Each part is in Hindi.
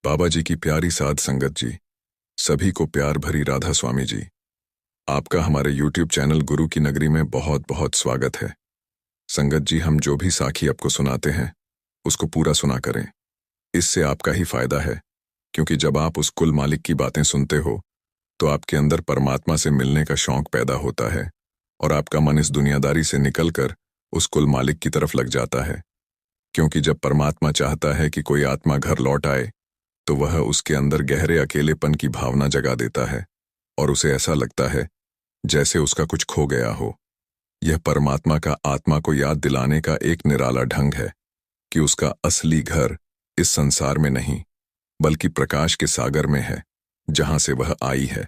बाबा जी की प्यारी साध संगत जी, सभी को प्यार भरी राधा स्वामी जी, आपका हमारे YouTube चैनल गुरु की नगरी में बहुत बहुत स्वागत है। संगत जी, हम जो भी साखी आपको सुनाते हैं उसको पूरा सुना करें। इससे आपका ही फायदा है, क्योंकि जब आप उस कुल मालिक की बातें सुनते हो तो आपके अंदर परमात्मा से मिलने का शौक पैदा होता है और आपका मन इस दुनियादारी से निकलकर उस कुल मालिक की तरफ लग जाता है। क्योंकि जब परमात्मा चाहता है कि कोई आत्मा घर लौट आए तो वह उसके अंदर गहरे अकेलेपन की भावना जगा देता है और उसे ऐसा लगता है जैसे उसका कुछ खो गया हो। यह परमात्मा का आत्मा को याद दिलाने का एक निराला ढंग है कि उसका असली घर इस संसार में नहीं बल्कि प्रकाश के सागर में है, जहां से वह आई है।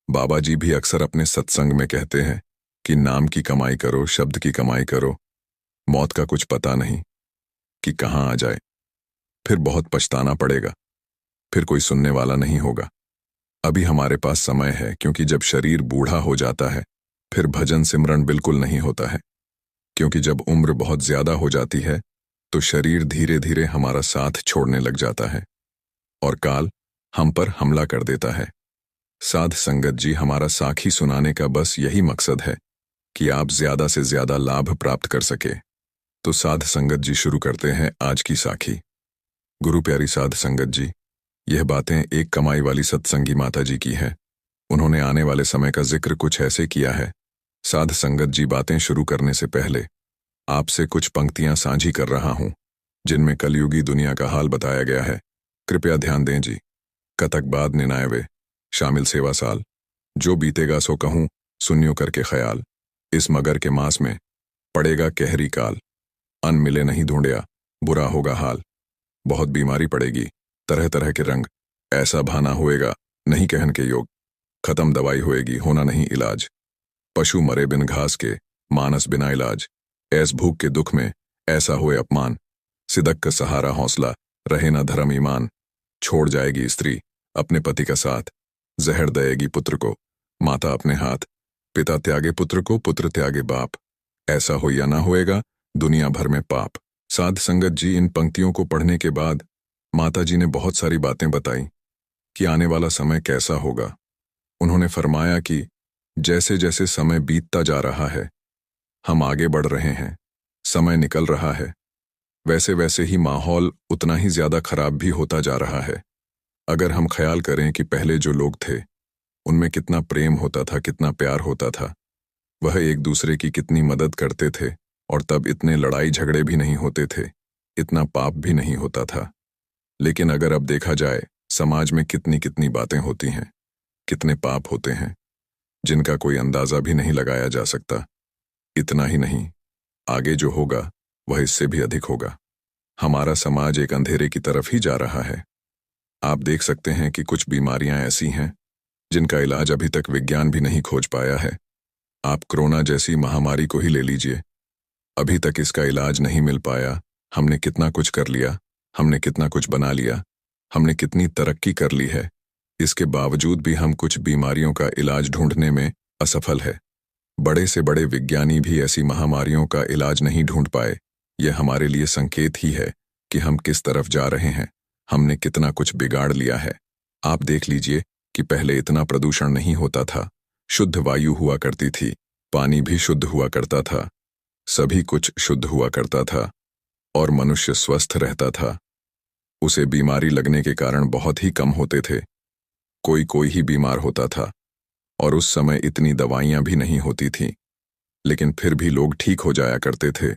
बाबा जी भी अक्सर अपने सत्संग में कहते हैं कि नाम की कमाई करो, शब्द की कमाई करो, मौत का कुछ पता नहीं कि कहाँ आ जाए, फिर बहुत पछताना पड़ेगा, फिर कोई सुनने वाला नहीं होगा। अभी हमारे पास समय है, क्योंकि जब शरीर बूढ़ा हो जाता है फिर भजन सिमरन बिल्कुल नहीं होता है। क्योंकि जब उम्र बहुत ज्यादा हो जाती है तो शरीर धीरे धीरे हमारा साथ छोड़ने लग जाता है और काल हम पर हमला कर देता है। साध संगत जी, हमारा साखी सुनाने का बस यही मकसद है कि आप ज्यादा से ज्यादा लाभ प्राप्त कर सके। तो साध संगत जी, शुरू करते हैं आज की साखी। गुरु प्यारी साध संगत जी, यह बातें एक कमाई वाली सत्संगी माता जी की है। उन्होंने आने वाले समय का जिक्र कुछ ऐसे किया है। साध संगत जी, बातें शुरू करने से पहले आपसे कुछ पंक्तियां साझी कर रहा हूं, जिनमें कलयुगी दुनिया का हाल बताया गया है। कृपया ध्यान दें जी। कतक बाद निनायवे, शामिल सेवा साल, जो बीतेगा सो कहूं, सुनियो करके ख्याल। इस मगर के मास में पड़ेगा कहरी काल, अन्न मिले नहीं ढूंढया, बुरा होगा हाल। बहुत बीमारी पड़ेगी, तरह तरह के रंग, ऐसा भाना होएगा नहीं कहन के योग। खत्म दवाई होएगी, होना नहीं इलाज। पशु मरे बिन घास के, मानस बिना इलाज। ऐस भूख के दुख में ऐसा होए अपमान, सिदक का सहारा हौसला, रहे न धर्म ईमान। छोड़ जाएगी स्त्री अपने पति का साथ, जहर दएगी पुत्र को माता अपने हाथ। पिता त्यागे पुत्र को, पुत्र त्यागे बाप, ऐसा हो या ना होएगा दुनिया भर में पाप। साध संगत जी, इन पंक्तियों को पढ़ने के बाद माता जी ने बहुत सारी बातें बताई कि आने वाला समय कैसा होगा। उन्होंने फरमाया कि जैसे जैसे समय बीतता जा रहा है, हम आगे बढ़ रहे हैं, समय निकल रहा है, वैसे वैसे ही माहौल उतना ही ज्यादा खराब भी होता जा रहा है। अगर हम ख्याल करें कि पहले जो लोग थे उनमें कितना प्रेम होता था, कितना प्यार होता था, वह एक दूसरे की कितनी मदद करते थे और तब इतने लड़ाई झगड़े भी नहीं होते थे, इतना पाप भी नहीं होता था। लेकिन अगर अब देखा जाए, समाज में कितनी कितनी बातें होती हैं, कितने पाप होते हैं जिनका कोई अंदाजा भी नहीं लगाया जा सकता। इतना ही नहीं, आगे जो होगा वह इससे भी अधिक होगा। हमारा समाज एक अंधेरे की तरफ ही जा रहा है। आप देख सकते हैं कि कुछ बीमारियां ऐसी हैं जिनका इलाज अभी तक विज्ञान भी नहीं खोज पाया है। आप कोरोना जैसी महामारी को ही ले लीजिए, अभी तक इसका इलाज नहीं मिल पाया। हमने कितना कुछ कर लिया, हमने कितना कुछ बना लिया, हमने कितनी तरक्की कर ली है, इसके बावजूद भी हम कुछ बीमारियों का इलाज ढूंढने में असफल है। बड़े से बड़े विज्ञानी भी ऐसी महामारियों का इलाज नहीं ढूंढ पाए। यह हमारे लिए संकेत ही है कि हम किस तरफ जा रहे हैं, हमने कितना कुछ बिगाड़ लिया है। आप देख लीजिए कि पहले इतना प्रदूषण नहीं होता था, शुद्ध वायु हुआ करती थी, पानी भी शुद्ध हुआ करता था, सभी कुछ शुद्ध हुआ करता था और मनुष्य स्वस्थ रहता था। उसे बीमारी लगने के कारण बहुत ही कम होते थे, कोई कोई ही बीमार होता था और उस समय इतनी दवाइयां भी नहीं होती थीं, लेकिन फिर भी लोग ठीक हो जाया करते थे।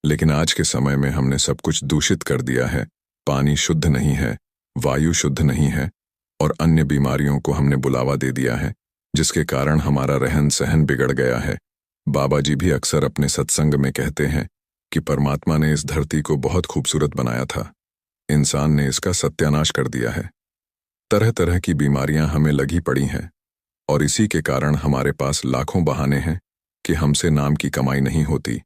लेकिन आज के समय में हमने सब कुछ दूषित कर दिया है, पानी शुद्ध नहीं है, वायु शुद्ध नहीं है और अन्य बीमारियों को हमने बुलावा दे दिया है, जिसके कारण हमारा रहन सहन बिगड़ गया है। बाबा जी भी अक्सर अपने सत्संग में कहते हैं कि परमात्मा ने इस धरती को बहुत खूबसूरत बनाया था, इंसान ने इसका सत्यानाश कर दिया है। तरह तरह की बीमारियां हमें लगी पड़ी हैं और इसी के कारण हमारे पास लाखों बहाने हैं कि हमसे नाम की कमाई नहीं होती।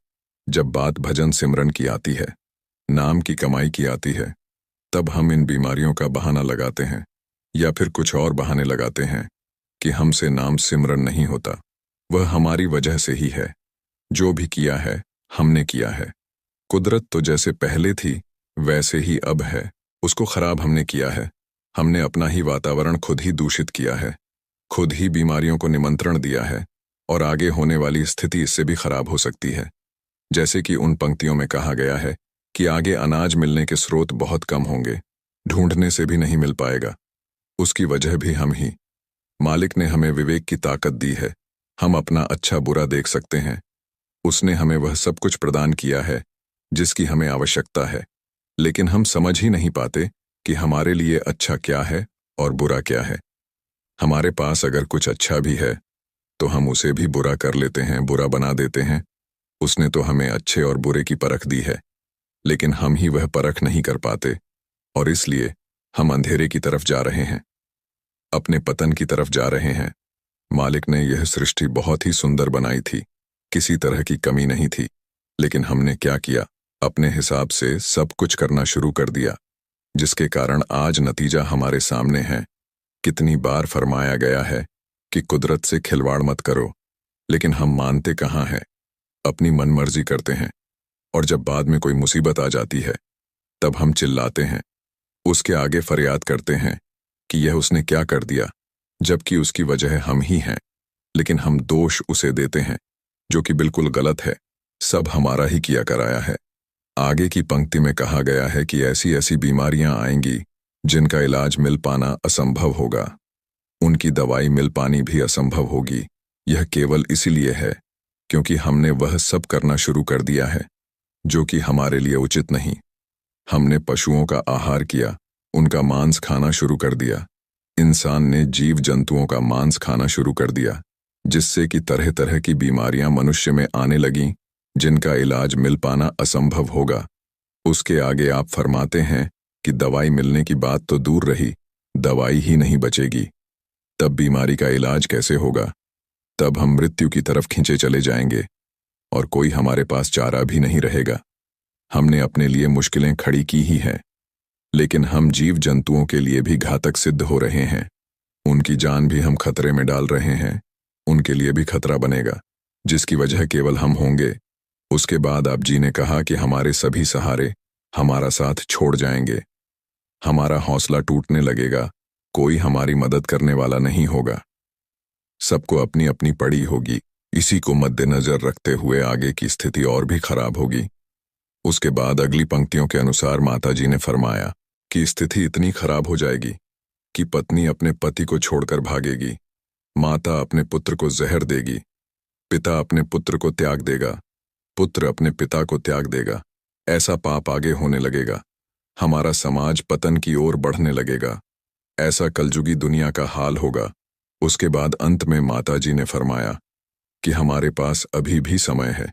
जब बात भजन सिमरन की आती है, नाम की कमाई की आती है, तब हम इन बीमारियों का बहाना लगाते हैं या फिर कुछ और बहाने लगाते हैं कि हमसे नाम सिमरन नहीं होता। वह हमारी वजह से ही है। जो भी किया है हमने किया है। कुदरत तो जैसे पहले थी वैसे ही अब है, उसको खराब हमने किया है। हमने अपना ही वातावरण खुद ही दूषित किया है, खुद ही बीमारियों को निमंत्रण दिया है और आगे होने वाली स्थिति इससे भी खराब हो सकती है। जैसे कि उन पंक्तियों में कहा गया है कि आगे अनाज मिलने के स्रोत बहुत कम होंगे, ढूंढने से भी नहीं मिल पाएगा। उसकी वजह भी हम ही। मालिक ने हमें विवेक की ताकत दी है, हम अपना अच्छा बुरा देख सकते हैं। उसने हमें वह सब कुछ प्रदान किया है जिसकी हमें आवश्यकता है, लेकिन हम समझ ही नहीं पाते कि हमारे लिए अच्छा क्या है और बुरा क्या है। हमारे पास अगर कुछ अच्छा भी है तो हम उसे भी बुरा कर लेते हैं, बुरा बना देते हैं। उसने तो हमें अच्छे और बुरे की परख दी है, लेकिन हम ही वह परख नहीं कर पाते और इसलिए हम अंधेरे की तरफ जा रहे हैं, अपने पतन की तरफ जा रहे हैं। मालिक ने यह सृष्टि बहुत ही सुंदर बनाई थी, किसी तरह की कमी नहीं थी, लेकिन हमने क्या किया, अपने हिसाब से सब कुछ करना शुरू कर दिया, जिसके कारण आज नतीजा हमारे सामने है। कितनी बार फरमाया गया है कि कुदरत से खिलवाड़ मत करो, लेकिन हम मानते कहाँ हैं, अपनी मनमर्जी करते हैं। और जब बाद में कोई मुसीबत आ जाती है तब हम चिल्लाते हैं, उसके आगे फरियाद करते हैं कि यह उसने क्या कर दिया, जबकि उसकी वजह हम ही हैं। लेकिन हम दोष उसे देते हैं, जो कि बिल्कुल गलत है। सब हमारा ही किया कराया है। आगे की पंक्ति में कहा गया है कि ऐसी ऐसी बीमारियां आएंगी जिनका इलाज मिल पाना असंभव होगा, उनकी दवाई मिल पानी भी असंभव होगी। यह केवल इसीलिए है क्योंकि हमने वह सब करना शुरू कर दिया है जो कि हमारे लिए उचित नहीं। हमने पशुओं का आहार किया, उनका मांस खाना शुरू कर दिया। इंसान ने जीव जंतुओं का मांस खाना शुरू कर दिया, जिससे कि तरह तरह की बीमारियां मनुष्य में आने लगीं, जिनका इलाज मिल पाना असंभव होगा। उसके आगे आप फरमाते हैं कि दवाई मिलने की बात तो दूर रही, दवाई ही नहीं बचेगी, तब बीमारी का इलाज कैसे होगा? तब हम मृत्यु की तरफ खींचे चले जाएंगे और कोई हमारे पास चारा भी नहीं रहेगा। हमने अपने लिए मुश्किलें खड़ी की ही हैं, लेकिन हम जीव जंतुओं के लिए भी घातक सिद्ध हो रहे हैं। उनकी जान भी हम खतरे में डाल रहे हैं, उनके लिए भी खतरा बनेगा, जिसकी वजह केवल हम होंगे। उसके बाद आप जी ने कहा कि हमारे सभी सहारे हमारा साथ छोड़ जाएंगे, हमारा हौसला टूटने लगेगा, कोई हमारी मदद करने वाला नहीं होगा, सबको अपनी अपनी पड़ी होगी। इसी को मद्देनजर रखते हुए आगे की स्थिति और भी खराब होगी। उसके बाद अगली पंक्तियों के अनुसार माताजी ने फरमाया कि स्थिति इतनी खराब हो जाएगी कि पत्नी अपने पति को छोड़कर भागेगी, माता अपने पुत्र को जहर देगी, पिता अपने पुत्र को त्याग देगा, पुत्र अपने पिता को त्याग देगा। ऐसा पाप आगे होने लगेगा, हमारा समाज पतन की ओर बढ़ने लगेगा। ऐसा कलजुगी दुनिया का हाल होगा। उसके बाद अंत में माताजी ने फरमाया कि हमारे पास अभी भी समय है,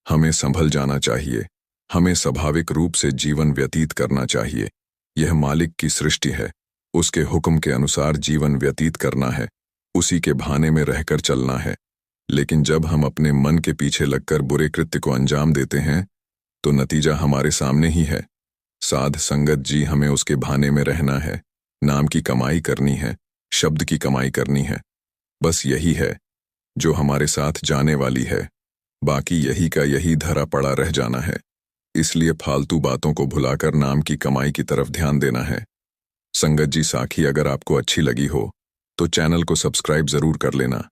हमें संभल जाना चाहिए, हमें स्वाभाविक रूप से जीवन व्यतीत करना चाहिए। यह मालिक की सृष्टि है, उसके हुक्म के अनुसार जीवन व्यतीत करना है, उसी के भाने में रहकर चलना है। लेकिन जब हम अपने मन के पीछे लगकर बुरे कृत्य को अंजाम देते हैं तो नतीजा हमारे सामने ही है। साध संगत जी, हमें उसके भाने में रहना है, नाम की कमाई करनी है, शब्द की कमाई करनी है। बस यही है जो हमारे साथ जाने वाली है, बाकी यही का यही धरा पड़ा रह जाना है। इसलिए फालतू बातों को भुलाकर नाम की कमाई की तरफ ध्यान देना है। संगत जी, साखी अगर आपको अच्छी लगी हो तो चैनल को सब्सक्राइब जरूर कर लेना,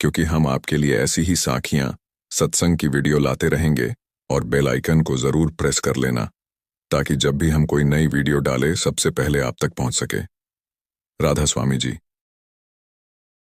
क्योंकि हम आपके लिए ऐसी ही साखियां, सत्संग की वीडियो लाते रहेंगे। और बेल आइकन को जरूर प्रेस कर लेना ताकि जब भी हम कोई नई वीडियो डालें सबसे पहले आप तक पहुंच सके। राधा स्वामी जी।